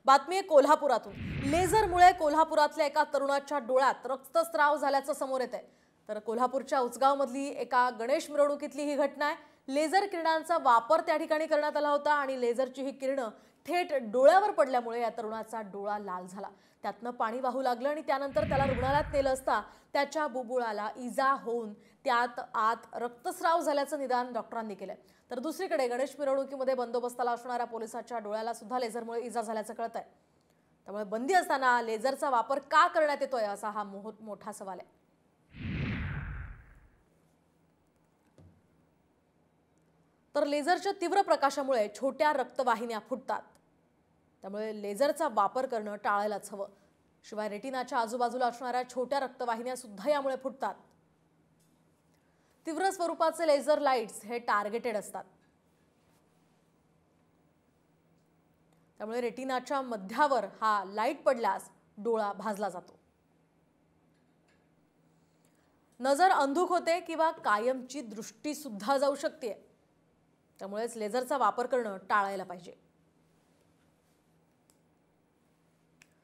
बातमी आहे कोल्हापुरातून। लेझरमुळे कोल्हापुरातल्या एका तरुणाच्या डोळ्यात रक्तस्राव झाल्याचं समोर येतंय। तर कोल्हापूरच्या उचगावमधली एका गणेश मिरवणुकीतली ही घटना आहे। लेझर किरणांचा वापर त्या ठिकाणी करण्यात आला होता आणि लेझरची ही किरणं थेट डोळ्यावर पडल्यामुळे या तरुणाचा डोळा लाल झाला। त्यातनं पाणी वाहू लागलं आणि त्यानंतर त्याला रुग्णालयात नेलं असता त्याच्या बुबुळाला इजा होऊन त्यात आत रक्तस्राव झाल्याचं निदान डॉक्टरांनी केलंय। तर दुसरीकडे गणेश मिरवणुकीमध्ये बंदोबस्ताला असणाऱ्या पोलिसाच्या डोळ्याला सुद्धा लेझरमुळे इजा झाल्याचं कळतंय। त्यामुळे बंदी असताना लेझरचा वापर का करण्यात येतोय असा हा मोठा सवाल आहे। तर लेझरच्या तीव्र प्रकाशामुळे छोट्या रक्तवाहिन्या फुटतात। त्यामुळे लेझरचा वापर करणं टाळायलाच हवं। शिवाय रेटिनाच्या आजूबाजूला असणाऱ्या छोट्या रक्तवाहिन्या सुद्धा यामुळे फुटतात। तीव्र स्वरूपाचे लेझर लाईट्स हे टार्गेटेड असतात। त्यामुळे रेटिनाच्या मध्यावर हा लाईट पडल्यास डोळा भाजला जातो। नजर अंधुक होते किंवा कायमची दृष्टी सुद्धा जाऊ शकते। त्यामुळेच लेझरचा वापर करणं टाळायला पाहिजे।